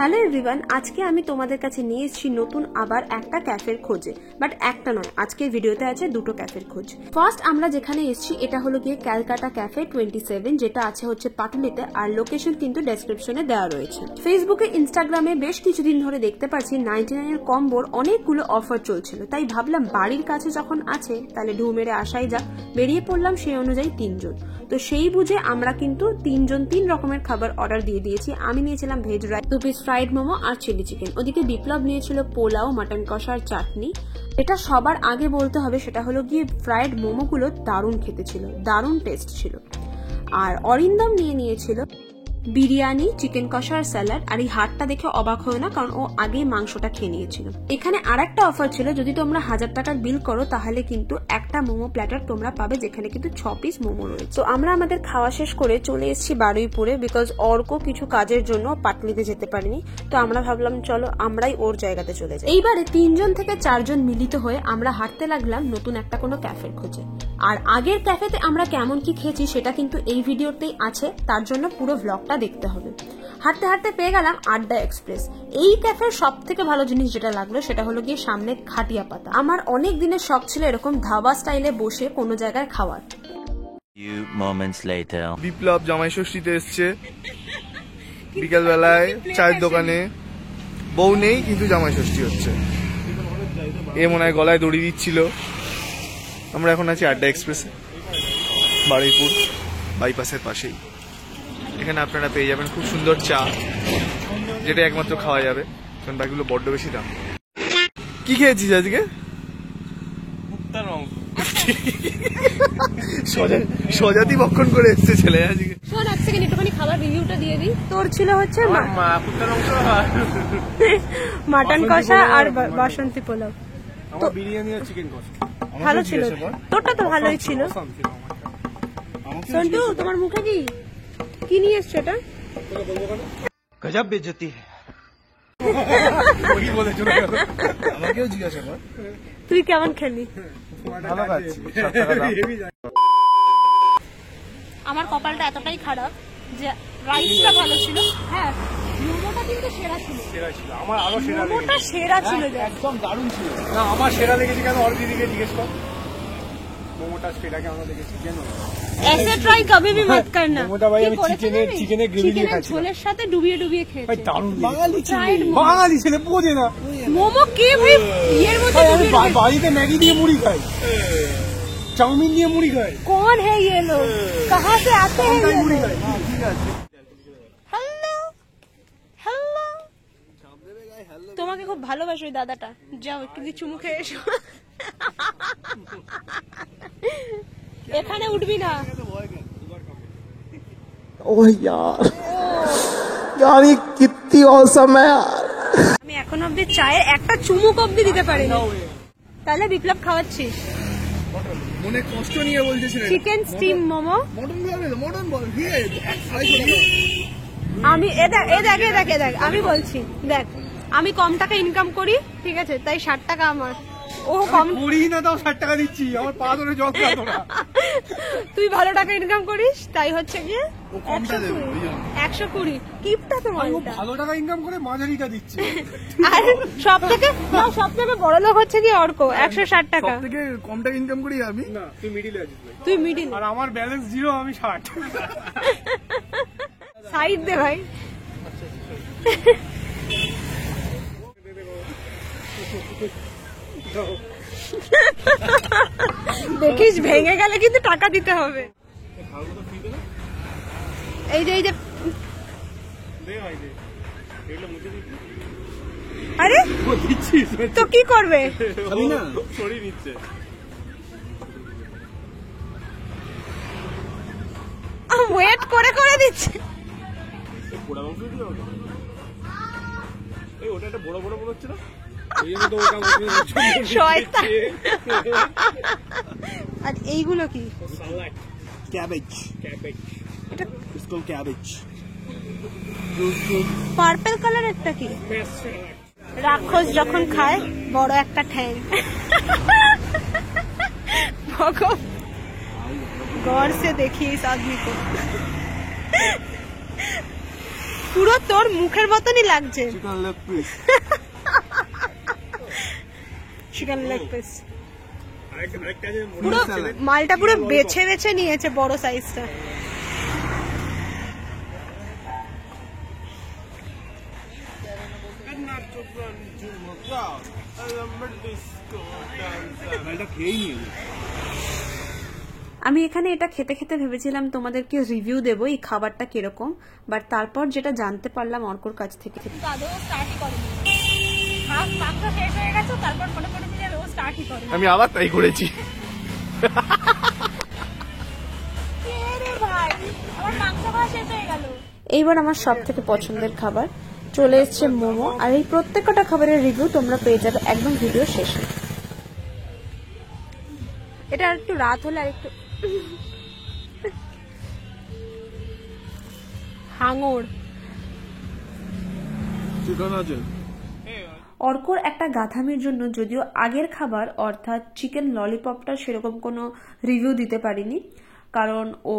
Hello everyone, আজকে আমি তোমাদের কাছে নিয়ে এসেছি নতুন আবার একটা ক্যাফের খোঁজে। বাট একটা নয়, আজকের ভিডিওতে আছে দুটো ক্যাফের খোঁজ। ফার্স্ট আমরা যেখানে এসেছি এটা হলো গিয়ে ক্যালকাটা ক্যাফে 27, যেটা আছে হচ্ছে পাটুলিতে, আর লোকেশন কিন্তু ডেসক্রিপশনে দেওয়া রয়েছে। ফেসবুকে ইনস্টাগ্রামে বেশ কিছুদিন ধরে দেখতে পাচ্ছি 99 এর কম্বোর অনেকগুলো অফার চলছিল, তাই ভাবলাম বাড়ির কাছে যখন আছে তাহলে ঢু মেরে আসাই যাক। বেরিয়ে পড়লাম সেই অনুযায়ী 3 জন। তো সেই বুঝে আমরা কিন্তু 3 জন 3 রকমের খাবার অর্ডার দিয়ে দিয়েছি। আমি নিয়েছিলাম veg rice, 2 piece fried momo আর চিলি চিকেন। ওদিকে বিপ্লব নিয়েছিল পোলাও, মাটন কষা আর চাটনি। এটা সবার আগে বলতে হবে, সেটা হলো গিয়ে ফ্রাইড মোমোগুলো দারুণ খেতে ছিল, দারুণ টেস্ট ছিল। আর অরিন্দম নিয়েছিল বিরিয়ানি, চিকেন কষা আর স্যালাড। আর এই হাটটা দেখে অবাক হয় না, কারণ ও আগেই মাংসটা খেয়ে নিয়েছিল। এখানে আরেকটা অফার ছিল, যদি তোমরা 1000 টাকার বিল করো তাহলে কিন্তু একটা মোমো প্ল্যাটার তোমরা পাবে, যেখানে কিন্তু 6 পিস মোমো রয়েছে। তো আমরা আমাদের খাওয়া শেষ করে চলে এসেছি বারুইপুরে, বিকজ অর্ক কিছু কাজের জন্য পাটলিতে যেতে পারিনি। তো আমরা ভাবলাম চলো আমরাই ওর জায়গাতে চলে যাই। এইবারে 3 জন থেকে 4 জন মিলিত হয়ে আমরা হাঁটতে লাগলাম নতুন একটা কোনো ক্যাফের খোঁজে। আর আগের ক্যাফেতে আমরা কেমন কি খেয়েছি সেটা কিন্তু এই ভিডিওতেই আছে, তার জন্য পুরো ভ্লগটা দেখতে হবে। হাঁটতে হাঁটতে পেয়ে গেলাম আড্ডা এক্সপ্রেস। এই ক্যাফের সব থেকে ভালো জিনিস যেটা লাগলো সেটা হলো গিয়ে সামনে খাটিয়া পাতা। আমার অনেক দিনের শখ ছিল এরকম ধাবা স্টাইলে বসে কোনো জায়গায় খাওয়ার। বিপ্লব জামাই ষষ্ঠীতে এসছে, বিকেল বেলায় চায়ের দোকানে বউ নেই কিন্তু জামাই ষষ্ঠী হচ্ছে। এ মনে হয় গলায় দড়ি দিচ্ছিল। আমরা এখন আছি আড্ডা এক্সপ্রেসে, বারুইপুর বাইপাসের পাশেই। এখানে আপনারা পেয়ে যাবেন খুব সুন্দর চা, যেটা একমাত্র খাওয়া যাবে, কারণ বাকিগুলো বড্ড বেশি দাম। কি খেয়েছিস আজকে? সজাতি ভক্ষণ করে এসছে ছেলে আজকে। শোন, এক সেকেন্ড একটুখানি খাবার রিভিউটা দিয়ে দিই। তোর ছিল হচ্ছে মাটন কষা আর বাসন্তী পোলাও। আমার বিরিয়ানি আর চিকেন কষা ভালো ছিল। তোরটা তো ভালোই ছিল। সন্টু, তোমার মুখে কি নিয়ে এসছো এটা? গজব বেজতি। আমাকেও জিজ্ঞাসা কর তুই কেমন খেলি। ভালো খাচ্ছি। আমার কপালটা এতটাই খারাপ যে রাইসটা ভালো ছিল, হ্যাঁ মোমোটা কিন্তু সেরা ছিল। আমার আরো মোমোটা সেরা ছিল, একদম দারুণ ছিল। না আমার সেরা লেগেছে কেন, অর দিদিকে জিজ্ঞেস কর। মোমোটা সেরা কেন লেগেছে কেন? ऐसे ट्राई कभी भी मत करना। মোমোটা ভাই আমি চিকেনের গ্রেভি দিয়ে খাচ্ছি, ঝোলের সাথে ডুবিয়ে খেয়েছি। ভাই দারুণ। বাঙালি ছেলে বোঝে না মোমো কে ভাই এর মধ্যে ডুবিয়ে। বাড়িতে ম্যাগি দিয়ে মুড়ি খাই, চাউমিন দিয়ে মুড়ি খাই। कौन है ये लोग, कहाँ से आते हैं ये মুড়ি लोग? খাই। ঠিক আছে, হ্যালো হ্যালো, তোমাকে খুব ভালোবাসি ওই দাদাটা। যাও একটু দিয়ে চুমু খেয়ে এসো। এখানে উঠবি না। ओह यार ये कितनी औसम है यार। আমি এখন অব্দি চায়ের একটা চুমুক অব্দি দিতে পারিনি। তাহলে বিপ্লব খাওয়াচ্ছিস? মনে কষ্ট নিয়ে বলছিস। Chicken steam momo. মটন বল। আমি দেখ আমি বলছি, দেখ আমি কম টাকা ইনকাম করি, ঠিক আছে, তাই 60 টাকা আমার। ও কম করি না, তাও 60 টাকা দিচ্ছি। আমার পা ধরে জল খা তোরা। তুই ভালো টাকা ইনকাম করিস, তাই হচ্ছে গিয়ে ও কমটা দেব। 120 কিপটা তোমার। ভালো টাকা ইনকাম করে মাঝারিটা দিচ্ছি। আর সব থেকে বড় লোক হচ্ছে কি অর্ক, 160 টাকা। সব থেকে কম টাকা ইনকাম করি আমি। না তুই মিডিলে আছিস ভাই। তুই মিডিল। আর আমার ব্যালেন্স 0, আমি 60। সাইড দে ভাই। দেখিস ভেঙে গেলে কিন্তু টাকা দিতে হবে। এই যে আরে তো কি করবে? ওয়েট করে দিচ্ছে। ওটা একটা বড় বড় হচ্ছে না। আর এইগুলো কি? ক্যাবেজ। এটা ক্যাবেজ। পার্পল কালার একটা কি? রাক্ষস যখন খায় বড় একটা ঠ্যাং। भगवान गौर से देखिए इस आदमी को। পুরো তোর মুখের মতনই লাগছে। চিকেন লেগ পিস পুরো মালটা পুরো বেছে বেছে নিয়েছে বড় সাইজটা। আমি এখানে এটা খেতে খেতে ভেবেছিলাম তোমাদেরকে রিভিউ দেবো এই খাবারটা কিরকম, বাট তারপর যেটা জানতে পারলাম অর্কর কাছ থেকে, আমি আবার তাই করেছি। এইবার আমার সব থেকে পছন্দের খাবার চলে এসছে মোমো, আর এই প্রত্যেকটা খাবারের রিভিউ তোমরা পেয়ে যাবে একদম ভিডিও শেষে। এটা আর একটু রাত হলে আর একটু হাঙর। অর্কর একটা গাধামির জন্য যদিও আগের খাবার অর্থাৎ চিকেন ললিপপটা সেরকম কোনো রিভিউ দিতে পারিনি, কারণ ও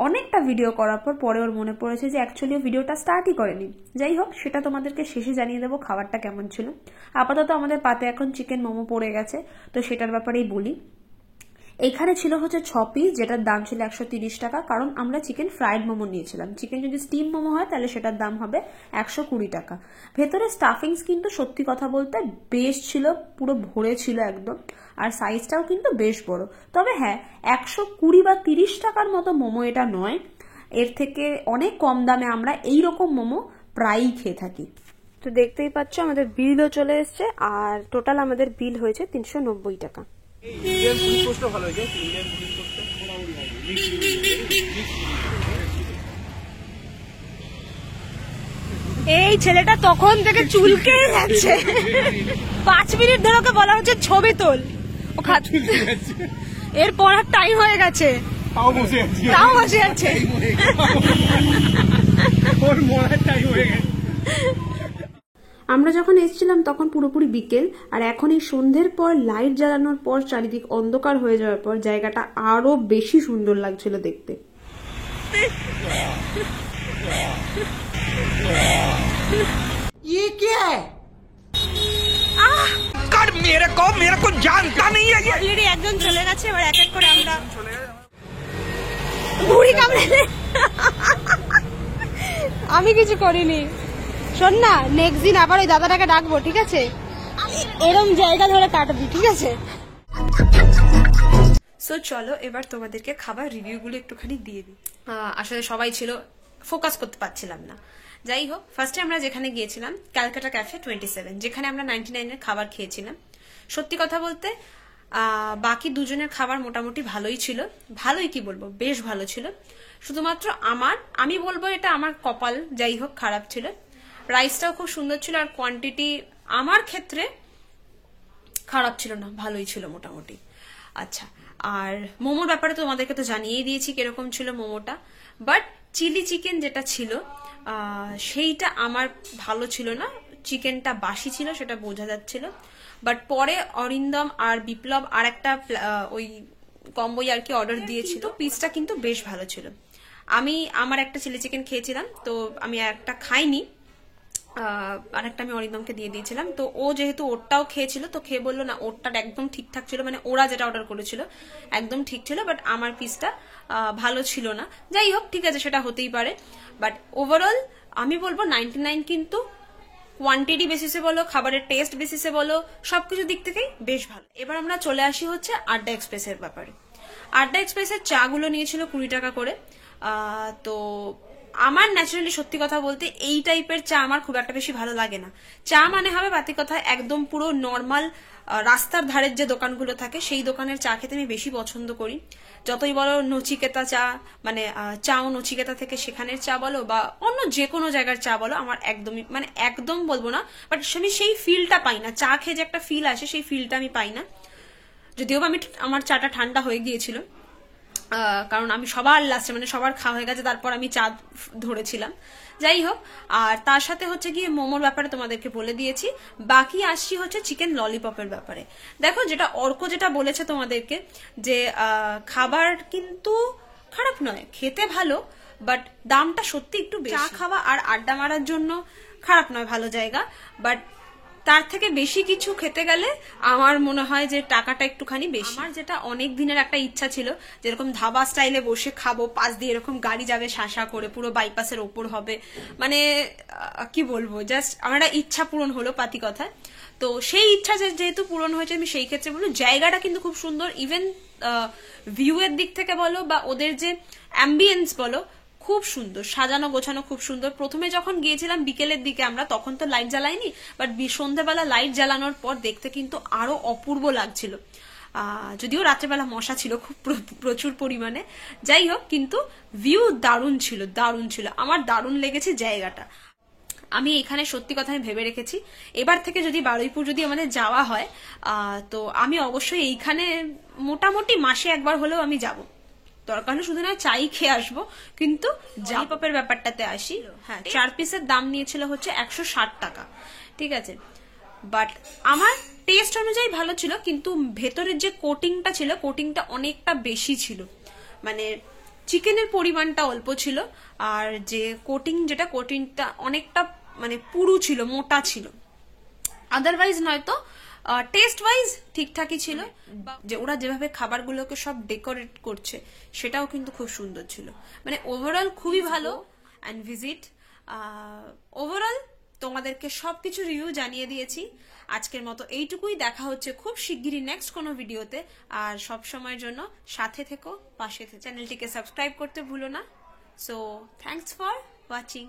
অনেকটা ভিডিও করার পরে ওর মনে পড়েছে যে অ্যাকচুয়ালি ও ভিডিওটা স্টার্টই করেনি। যাই হোক, সেটা তোমাদেরকে শেষে জানিয়ে দেবো খাবারটা কেমন ছিল। আপাতত আমাদের পাতে এখন চিকেন মোমো পড়ে গেছে, তো সেটার ব্যাপারেই বলি। এখানে ছিল হচ্ছে 6 পিস, যেটার দাম ছিল 130 টাকা, কারণ আমরা চিকেন ফ্রাইড মোমো নিয়েছিলাম। চিকেন যদি স্টিম মোমো হয় তাহলে সেটার দাম হবে 120 টাকা। ভেতরে স্টাফিংস কিন্তু সত্যি কথা বলতে বেশ ছিল, পুরো ভরে ছিল একদম, আর সাইজটাও কিন্তু বেশ বড়। তবে হ্যাঁ, 120 বা 30 টাকার মতো মোমো এটা নয়, এর থেকে অনেক কম দামে আমরা এইরকম মোমো প্রায়ই খেয়ে থাকি। তো দেখতেই পাচ্ছ আমাদের বিলও চলে এসছে, আর টোটাল আমাদের বিল হয়েছে 390 টাকা। এই ছেলেটা তখন থেকে চুলকে যাচ্ছে, 5 মিনিট ধরে ওকে বলা হচ্ছে ছবি তোল, ও খাচ্ছে। এরপর আর টাইম হয়ে গেছে, তাও বসে আছে। আমরা যখন এসেছিলাম তখন পুরোপুরি বিকেল, আর এখন এই সন্ধ্যের পর লাইট জ্বালানোর পর চারিদিক অন্ধকার হয়ে যাওয়ার পর জায়গাটা আরো বেশি সুন্দর লাগছিল দেখতে। ये क्या है? मेरे को जानता नहीं है। অলরেডি একজন চলে গেছে, এবার এক এক করে আমরা বুড়ি কামড়ে। আমি কিছু করিনি, শোন না, নেক্সট দিন আবার ওই দাদাটাকে ডাকবো, ঠিক আছে? এরম জায়গা ধরে কাটবি, ঠিক আছে? সো চলো এবার তোমাদেরকে খাবার রিভিউগুলো একটুখানি দিয়ে দিই। আসলে সবাই ছিল, ফোকাস করতে পারছিলাম না। যাই হোক, ফার্স্টে আমরা যেখানে গিয়েছিলাম ক্যালকাটা ক্যাফে 27, যেখানে আমরা 99-এর খাবার খেয়েছিলাম। সত্যি কথা বলতে বাকি দুজনের খাবার মোটামুটি ভালোই ছিল, ভালোই কি বলবো, বেশ ভালো ছিল। শুধুমাত্র আমি বলবো এটা আমার কপাল, যাই হোক, খারাপ ছিল। রাইসটাও খুব সুন্দর ছিল, আর কোয়ান্টিটি আমার ক্ষেত্রে খারাপ ছিল না, ভালোই ছিল মোটামুটি। আচ্ছা, আর মোমোর ব্যাপারে তোমাদেরকে তো জানিয়েই দিয়েছি কিরকম ছিল মোমোটা, বাট চিলি চিকেন যেটা ছিল সেইটা আমার ভালো ছিল না। চিকেনটা বাসি ছিল, সেটা বোঝা যাচ্ছিল। বাট পরে অরিন্দম আর বিপ্লব আর একটা ওই কম্বোই আর কি অর্ডার দিয়েছিল, পিসটা কিন্তু বেশ ভালো ছিল। আমার একটা চিলি চিকেন খেয়েছিলাম, তো আমি একটা খাইনি, আরেকটা আমি অরিন্দমকে দিয়ে দিয়েছিলাম। তো ও যেহেতু ওরটাও খেয়েছিল, তো খেয়ে বললো না ওরটা একদম ঠিকঠাক ছিল, মানে ওরা যেটা অর্ডার করেছিল একদম ঠিক ছিল, বাট আমার পিসটা ভালো ছিল না। যাই হোক, ঠিক আছে, সেটা হতেই পারে। বাট ওভারঅল আমি বলবো 99 কিন্তু কোয়ান্টিটি বেসিসে বলো, খাবারের টেস্ট বেসিসে বলো, সবকিছু দিক থেকেই বেশ ভালো। এবার আমরা চলে আসি হচ্ছে আড্ডা এক্সপ্রেসের ব্যাপারে। আড্ডা এক্সপ্রেসের চাগুলো নিয়েছিল 20 টাকা করে। তো আমার ন্যাচারালি সত্যি কথা বলতে এই টাইপের চা আমার খুব একটা বেশি ভালো লাগে না। চা মানে হবে বাতি কথা একদম পুরো নর্মাল রাস্তার ধারের যে দোকানগুলো থাকে সেই দোকানের চা খেতে আমি বেশি পছন্দ করি। যতই বলো নচিকেতা চা, মানে চা ও নচিকেতা থেকে সেখানের চা বলো বা অন্য যে কোনো জায়গার চা বলো, আমার একদমই মানে একদম বলবো না, বাট আমি সেই ফিলটা পাই না। চা খেয়ে যে একটা ফিল আসে সেই ফিলটা আমি পাই না। যদিও আমার চাটা ঠান্ডা হয়ে গিয়েছিল, কারণ আমি সবার লাস্টে মানে সবার খাওয়া হয়ে গেছে, তারপর আমি চা ধরেছিলাম। যাই হোক, আর তার সাথে হচ্ছে গিয়ে মোমোর ব্যাপারে তোমাদেরকে বলে দিয়েছি। বাকি আসছি হচ্ছে চিকেন ললিপপের ব্যাপারে। দেখো, যেটা অর্ক যেটা বলেছে তোমাদেরকে যে খাবার কিন্তু খারাপ নয়, খেতে ভালো, বাট দামটা সত্যি একটু বেশি। চা খাওয়া আর আড্ডা মারার জন্য খারাপ নয়, ভালো জায়গা, বাট তার থেকে বেশি কিছু খেতে গেলে আমার মনে হয় যে টাকাটা একটুখানি বেশি। আমার যেটা অনেক দিনের একটা ইচ্ছা ছিল, যেরকম ধাবা স্টাইলে বসে খাবো, পাশ দিয়ে এরকম গাড়ি যাবে শাসা করে, পুরো বাইপাসের ওপর হবে, মানে কি বলবো, জাস্ট আমার একটা ইচ্ছা পূরণ হলো পাতি কথায়। তো সেই ইচ্ছা যেহেতু পূরণ হয়েছে, আমি সেই ক্ষেত্রে বলবো জায়গাটা কিন্তু খুব সুন্দর। ইভেন ভিউ এর দিক থেকে বলো বা ওদের যে অ্যাম্বিয়েন্স বলো, খুব সুন্দর সাজানো গোছানো, খুব সুন্দর। প্রথমে যখন গিয়েছিলাম বিকেলের দিকে আমরা, তখন তো লাইট জ্বালাইনি, বাট সন্ধ্যাবেলা লাইট জ্বালানোর পর দেখতে কিন্তু আরো অপূর্ব লাগছিল। যদিও রাত্রেবেলা মশা ছিল খুব প্রচুর পরিমাণে, যাই হোক, কিন্তু ভিউ দারুণ ছিল, দারুণ ছিল। আমার দারুণ লেগেছে জায়গাটা। আমি এখানে সত্যি কথা আমি ভেবে রেখেছি, এবার থেকে যদি বারুইপুর যদি আমাদের যাওয়া হয়, তো আমি অবশ্যই এইখানে মোটামুটি মাসে একবার হলেও আমি যাব। দরকার হলে শুধু না চাই খেয়ে আসবো, কিন্তু ললিপপের ব্যাপারটাতে আসি। হ্যাঁ, 4 পিসের দাম নিয়েছিল হচ্ছে 160 টাকা, ঠিক আছে। বাট আমার টেস্ট অনুযায়ী ভালো ছিল, কিন্তু ভেতরের যে কোটিংটা ছিল, কোটিংটা অনেকটা বেশি ছিল। মানে চিকেনের পরিমাণটা অল্প ছিল, আর যে কোটিংটা অনেকটা মানে পুরু ছিল, মোটা ছিল। আদারওয়াইজ নয়তো টেস্ট ওয়াইজ ঠিকঠাকই ছিল। যে ওরা যেভাবে খাবারগুলোকে সব ডেকোরেট করছে সেটাও কিন্তু খুব সুন্দর ছিল। মানে ওভারঅল খুবই ভালো। অ্যান্ড ভিজিট ওভারঅল তোমাদেরকে সবকিছু রিভিউ জানিয়ে দিয়েছি। আজকের মতো এইটুকুই, দেখা হচ্ছে খুব শিগগিরই নেক্সট কোনো ভিডিওতে। আর সব সময়ের জন্য সাথে থেকো, পাশে থেকো। চ্যানেলটিকে সাবস্ক্রাইব করতে ভুলো না। So thanks for watching.